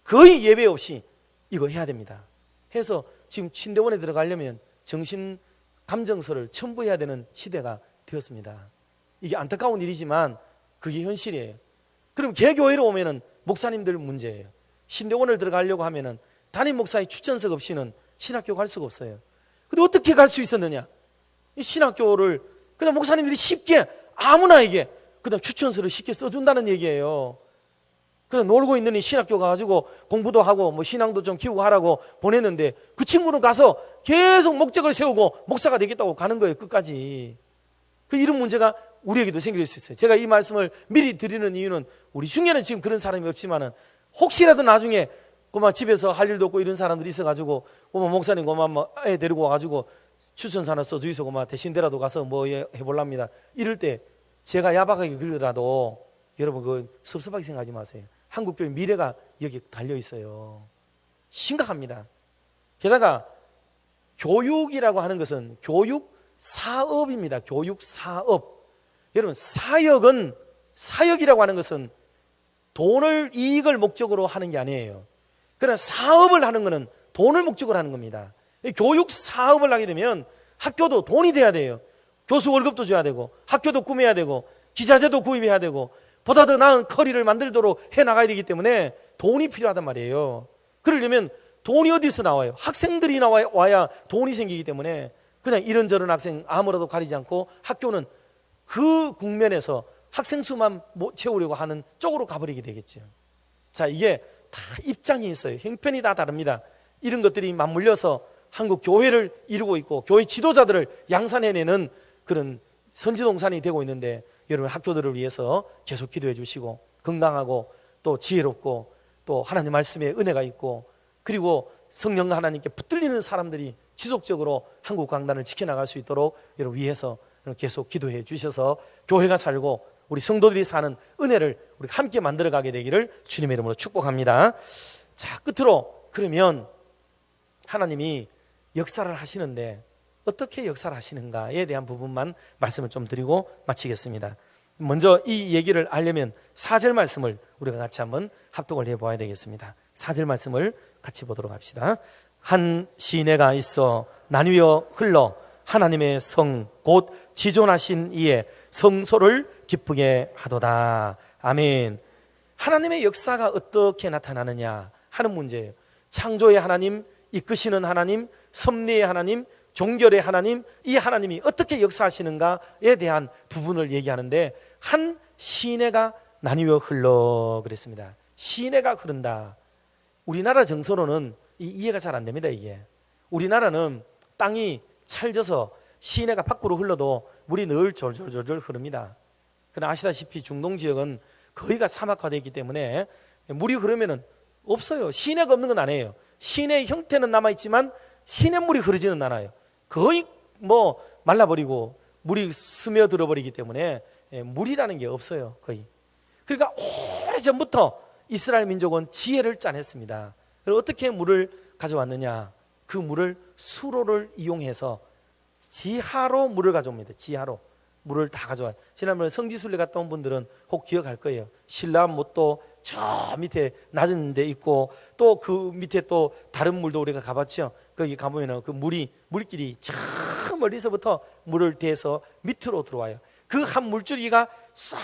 거의 예배 없이 이거 해야 됩니다. 해서 지금 신대원에 들어가려면 정신 감정서를 첨부해야 되는 시대가 되었습니다. 이게 안타까운 일이지만 그게 현실이에요. 그럼 개교회로 오면은 목사님들 문제예요. 신대원을 들어가려고 하면은 담임 목사의 추천석 없이는 신학교 갈 수가 없어요. 근데 어떻게 갈 수 있었느냐? 이 신학교를 그냥 목사님들이 쉽게 아무나에게 그다음 추천서를 쉽게 써준다는 얘기예요. 그냥 놀고 있는 이 신학교 가가지고 공부도 하고 뭐 신앙도 좀 키우고 하라고 보냈는데 그 친구는 가서 계속 목적을 세우고 목사가 되겠다고 가는 거예요. 끝까지. 그 이런 문제가 우리에게도 생길 수 있어요. 제가 이 말씀을 미리 드리는 이유는 우리 중에는 지금 그런 사람이 없지만은 혹시라도 나중에 고마 집에서 할 일도 없고 이런 사람들이 있어가지고 고마 목사님 고마 뭐 애 데리고 와가지고 추천서 하나 써주이소 고마 대신대라도 가서 뭐 해볼랍니다. 이럴 때 제가 야박하게 그러더라도 여러분 그 섭섭하게 생각하지 마세요. 한국교회 미래가 여기 달려 있어요. 심각합니다. 게다가 교육이라고 하는 것은 교육 사업입니다. 교육 사업. 여러분, 사역이라고 하는 것은 돈을, 이익을 목적으로 하는 게 아니에요. 그러나 사업을 하는 것은 돈을 목적으로 하는 겁니다. 교육 사업을 하게 되면 학교도 돈이 돼야 돼요. 교수 월급도 줘야 되고, 학교도 꾸며야 되고, 기자재도 구입해야 되고, 보다 더 나은 커리를 만들도록 해나가야 되기 때문에 돈이 필요하단 말이에요. 그러려면 돈이 어디서 나와요? 학생들이 와야 돈이 생기기 때문에 그냥 이런저런 학생 아무라도 가리지 않고 학교는 그 국면에서 학생 수만 채우려고 하는 쪽으로 가버리게 되겠죠. 자, 이게 다 입장이 있어요. 형편이 다 다릅니다. 이런 것들이 맞물려서 한국 교회를 이루고 있고 교회 지도자들을 양산해내는 그런 선지동산이 되고 있는데, 여러분 학교들을 위해서 계속 기도해 주시고, 건강하고 또 지혜롭고 또 하나님 말씀에 은혜가 있고, 그리고 성령 하나님께 붙들리는 사람들이 지속적으로 한국 강단을 지켜나갈 수 있도록 여러분 위해서 계속 기도해 주셔서 교회가 살고 우리 성도들이 사는 은혜를 우리 함께 만들어가게 되기를 주님의 이름으로 축복합니다. 자, 끝으로 그러면 하나님이 역사를 하시는데 어떻게 역사를 하시는가에 대한 부분만 말씀을 좀 드리고 마치겠습니다. 먼저 이 얘기를 알려면 4절 말씀을 우리가 같이 한번 합독을 해보아야 되겠습니다. 4절 말씀을 같이 보도록 합시다. 한 시내가 있어 나뉘어 흘러 하나님의 성 곧 지존하신 이의 성소를 기쁘게 하도다. 아멘. 하나님의 역사가 어떻게 나타나느냐 하는 문제예요. 창조의 하나님, 이끄시는 하나님, 섭리의 하나님, 종결의 하나님, 이 하나님이 어떻게 역사하시는가에 대한 부분을 얘기하는데, 한 시내가 나뉘어 흘러 그랬습니다. 시내가 흐른다. 우리나라 정서로는 이해가 잘 안 됩니다. 이게 우리나라는 땅이 찰져서 시내가 밖으로 흘러도 물이 늘 졸졸졸 흐릅니다. 그러나 아시다시피 중동 지역은 거의가 사막화되어 있기 때문에 물이 흐르면은 없어요. 시내가 없는 건 아니에요. 시내의 형태는 남아있지만 시냇물이 흐르지는 않아요. 거의 말라버리고 물이 스며들어 버리기 때문에 물이라는 게 없어요. 거의. 그러니까 오래전부터 이스라엘 민족은 지혜를 짜냈습니다. 어떻게 물을 가져왔느냐? 그 물을 수로를 이용해서 지하로 물을 가져옵니다. 지하로 물을 다 가져와요. 지난번에 성지순례 갔다 온 분들은 혹 기억할 거예요. 신라한 못도 저 밑에 낮은 데 있고, 또 그 밑에 또 다른 물도 우리가 가봤죠. 거기 가보면 그 물길이 저 멀리서부터 물을 대서 밑으로 들어와요. 그 한 물줄기가 싹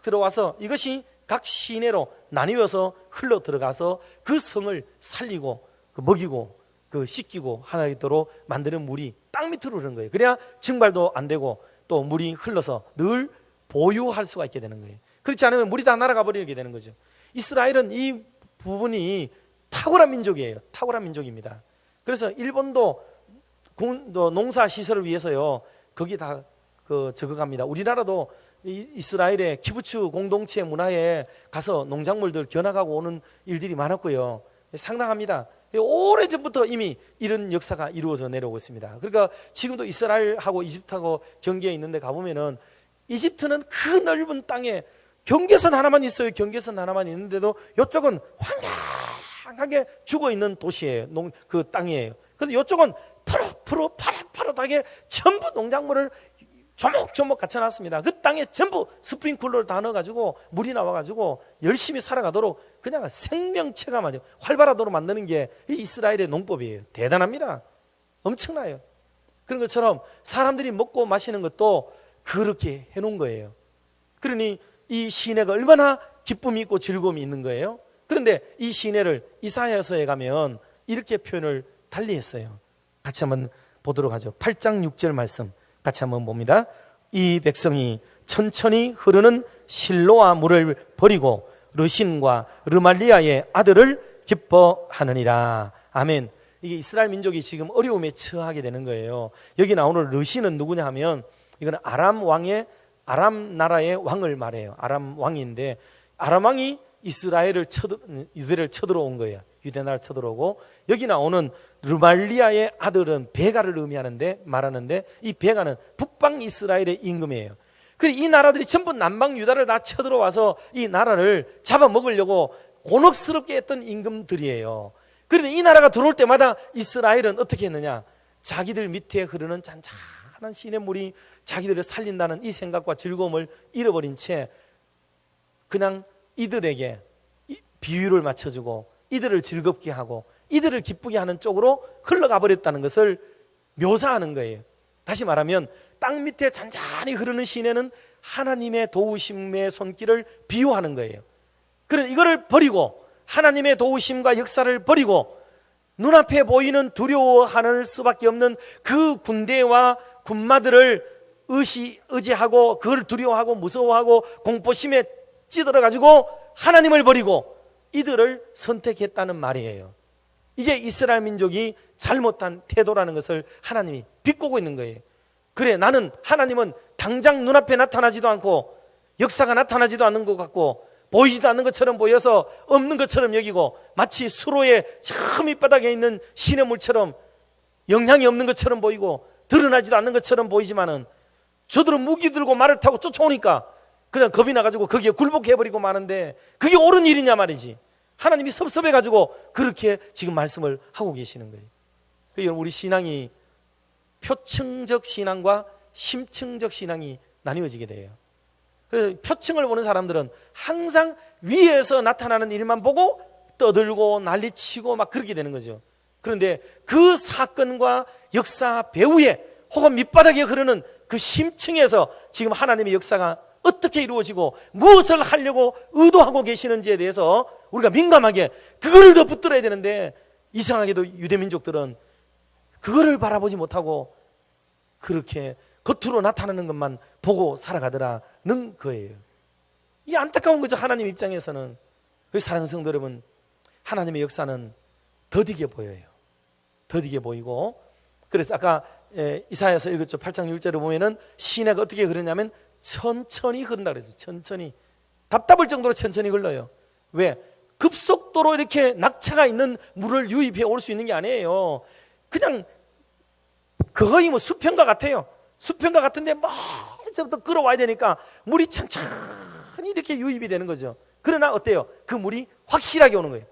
들어와서 이것이 각 시내로 나뉘어서 흘러 들어가서 그 성을 살리고 먹이고 씻기고 하나이도록 만드는 물이 땅 밑으로 흐르는 거예요. 그래야 증발도 안 되고 또 물이 흘러서 늘 보유할 수가 있게 되는 거예요. 그렇지 않으면 물이 다 날아가 버리게 되는 거죠. 이스라엘은 이 부분이 탁월한 민족이에요. 탁월한 민족입니다. 그래서 일본도 농사 시설을 위해서요, 거기 다 적어갑니다. 우리나라도 이스라엘의 키부츠 공동체 문화에 가서 농작물들 겨나가고 오는 일들이 많았고요. 상당합니다. 오래전부터 이미 이런 역사가 이루어져 내려오고 있습니다. 그러니까 지금도 이스라엘하고 이집트하고 경계에 있는데 가보면은 이집트는 그 넓은 땅에 경계선 하나만 있어요. 경계선 하나만 있는데도 이쪽은 황량하게 죽어있는 도시예요. 그 땅이에요. 근데 이쪽은 푸르푸르 파릇파릇하게 전부 농작물을 조목조목 갖춰놨습니다. 그 땅에 전부 스프링클러를 다 넣어가지고 물이 나와가지고 열심히 살아가도록 그냥 생명체가 맞아요. 활발하도록 만드는 게 이스라엘의 농법이에요. 대단합니다. 엄청나요. 그런 것처럼 사람들이 먹고 마시는 것도 그렇게 해놓은 거예요. 그러니 이 시내가 얼마나 기쁨이 있고 즐거움이 있는 거예요. 그런데 이 시내를 이사야서에 가면 이렇게 표현을 달리 했어요. 같이 한번 보도록 하죠. 8장 6절 말씀 같이 한번 봅니다. 이 백성이 천천히 흐르는 실로아 물을 버리고 르신과 르말리아의 아들을 기뻐하느니라. 아멘. 이게 이스라엘 민족이 지금 어려움에 처하게 되는 거예요. 여기 나오는 르신은 누구냐 하면 이거는 아람 나라의 왕을 말해요. 아람 왕인데 아람 왕이 유대를 쳐들어온 거예요. 유대 나라를 쳐들어오고, 여기 나오는 르말리아의 아들은 베가를 말하는데 이 베가는 북방 이스라엘의 임금이에요. 그리고 이 나라들이 전부 남방 유다를 다 쳐들어와서 이 나라를 잡아먹으려고 곤혹스럽게 했던 임금들이에요. 그런데 이 나라가 들어올 때마다 이스라엘은 어떻게 했느냐? 자기들 밑에 흐르는 잔잔한 많은 시냇물이 자기들을 살린다는 이 생각과 즐거움을 잃어버린 채 그냥 이들에게 비유를 맞춰주고 이들을 즐겁게 하고 이들을 기쁘게 하는 쪽으로 흘러가 버렸다는 것을 묘사하는 거예요. 다시 말하면 땅 밑에 잔잔히 흐르는 시내는 하나님의 도우심의 손길을 비유하는 거예요. 그런데 이거를 버리고 하나님의 도우심과 역사를 버리고 눈앞에 보이는 두려워할 수밖에 없는 그 군대와 군마들을 의지하고 그걸 두려워하고 무서워하고 공포심에 찌들어가지고 하나님을 버리고 이들을 선택했다는 말이에요. 이게 이스라엘 민족이 잘못한 태도라는 것을 하나님이 비꼬고 있는 거예요. 그래, 나는 하나님은 당장 눈앞에 나타나지도 않고 역사가 나타나지도 않는 것 같고 보이지도 않는 것처럼 보여서 없는 것처럼 여기고 마치 수로의 저 밑바닥에 있는 시냇물처럼 영향이 없는 것처럼 보이고 드러나지도 않는 것처럼 보이지만은 저들은 무기 들고 말을 타고 쫓아오니까 그냥 겁이 나가지고 거기에 굴복해버리고 마는데 그게 옳은 일이냐 말이지. 하나님이 섭섭해가지고 그렇게 지금 말씀을 하고 계시는 거예요. 그러니까 우리 신앙이 표층적 신앙과 심층적 신앙이 나뉘어지게 돼요. 그래서 표층을 보는 사람들은 항상 위에서 나타나는 일만 보고 떠들고 난리치고 막 그렇게 되는 거죠. 그런데 그 사건과 역사 배후에 혹은 밑바닥에 흐르는 그 심층에서 지금 하나님의 역사가 어떻게 이루어지고 무엇을 하려고 의도하고 계시는지에 대해서 우리가 민감하게 그거를 더 붙들어야 되는데 이상하게도 유대민족들은 그거를 바라보지 못하고 그렇게 겉으로 나타나는 것만 보고 살아가더라는 거예요. 이 안타까운 거죠. 하나님 입장에서는. 사랑하는 성도 여러분, 하나님의 역사는 더디게 보여요. 더디게 보이고, 그래서 아까 이사야서 읽었죠. 8장 6절에 보면은 시내가 어떻게 흐르냐면 천천히 흐른다 그랬어요. 천천히. 답답할 정도로 천천히 흘러요. 왜? 급속도로 이렇게 낙차가 있는 물을 유입해 올 수 있는 게 아니에요. 그냥 거의 뭐 수평가 같아요. 수평가 같은데 멀리서부터 끌어와야 되니까 물이 천천히 이렇게 유입이 되는 거죠. 그러나 어때요? 그 물이 확실하게 오는 거예요.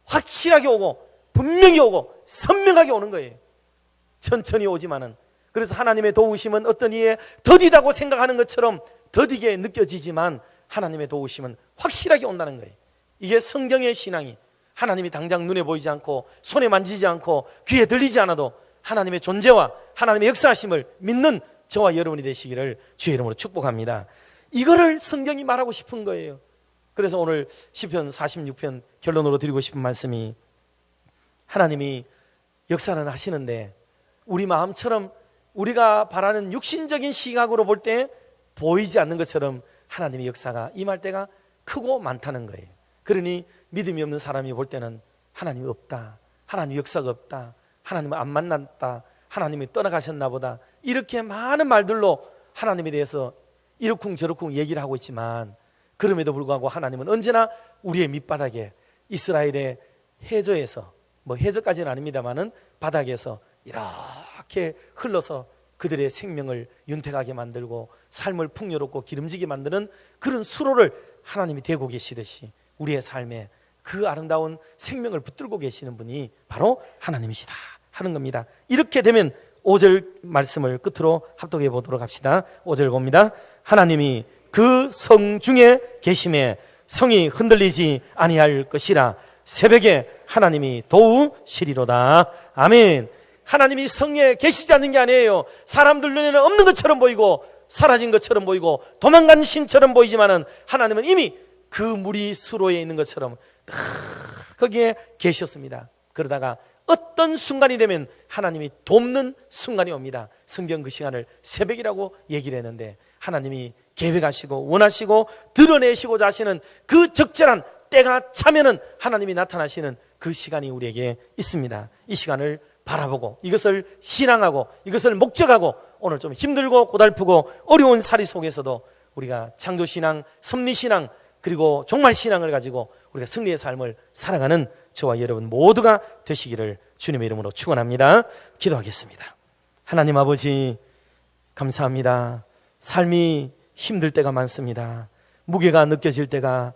확실하게 오고 분명히 오고 선명하게 오는 거예요. 천천히 오지만은. 그래서 하나님의 도우심은 어떤 이에 더디다고 생각하는 것처럼 더디게 느껴지지만 하나님의 도우심은 확실하게 온다는 거예요. 이게 성경의 신앙이 하나님이 당장 눈에 보이지 않고 손에 만지지 않고 귀에 들리지 않아도 하나님의 존재와 하나님의 역사하심을 믿는 저와 여러분이 되시기를 주의 이름으로 축복합니다. 이거를 성경이 말하고 싶은 거예요. 그래서 오늘 시편 46편 결론으로 드리고 싶은 말씀이 하나님이 역사는 하시는데 우리 마음처럼 우리가 바라는 육신적인 시각으로 볼 때 보이지 않는 것처럼 하나님의 역사가 임할 때가 크고 많다는 거예요. 그러니 믿음이 없는 사람이 볼 때는 하나님이 없다, 하나님 역사가 없다, 하나님을 안 만났다, 하나님이 떠나가셨나 보다, 이렇게 많은 말들로 하나님에 대해서 이러쿵저러쿵 얘기를 하고 있지만 그럼에도 불구하고 하나님은 언제나 우리의 밑바닥에 이스라엘의 해저에서, 뭐 해저까지는 아닙니다만은 바닥에서 이렇게 흘러서 그들의 생명을 윤택하게 만들고 삶을 풍요롭고 기름지게 만드는 그런 수로를 하나님이 대고 계시듯이 우리의 삶에 그 아름다운 생명을 붙들고 계시는 분이 바로 하나님이시다 하는 겁니다. 이렇게 되면 5절 말씀을 끝으로 합독해 보도록 합시다. 5절 봅니다. 하나님이 그 성 중에 계심에 성이 흔들리지 아니할 것이라. 새벽에 하나님이 도우시리로다. 아멘. 하나님이 성에 계시지 않는 게 아니에요. 사람들 눈에는 없는 것처럼 보이고 사라진 것처럼 보이고 도망간 신처럼 보이지만은 하나님은 이미 그 물이 수로에 있는 것처럼 거기에 계셨습니다. 그러다가 어떤 순간이 되면 하나님이 돕는 순간이 옵니다. 성경 그 시간을 새벽이라고 얘기를 했는데 하나님이 계획하시고 원하시고 드러내시고자 하시는 그 적절한 때가 차면은 하나님이 나타나시는 그 시간이 우리에게 있습니다. 이 시간을 바라보고 이것을 신앙하고 이것을 목적하고 오늘 좀 힘들고 고달프고 어려운 살이 속에서도 우리가 창조신앙, 섭리신앙 그리고 종말신앙을 가지고 우리가 승리의 삶을 살아가는 저와 여러분 모두가 되시기를 주님의 이름으로 축원합니다. 기도하겠습니다. 하나님 아버지 감사합니다. 삶이 힘들 때가 많습니다. 무게가 느껴질 때가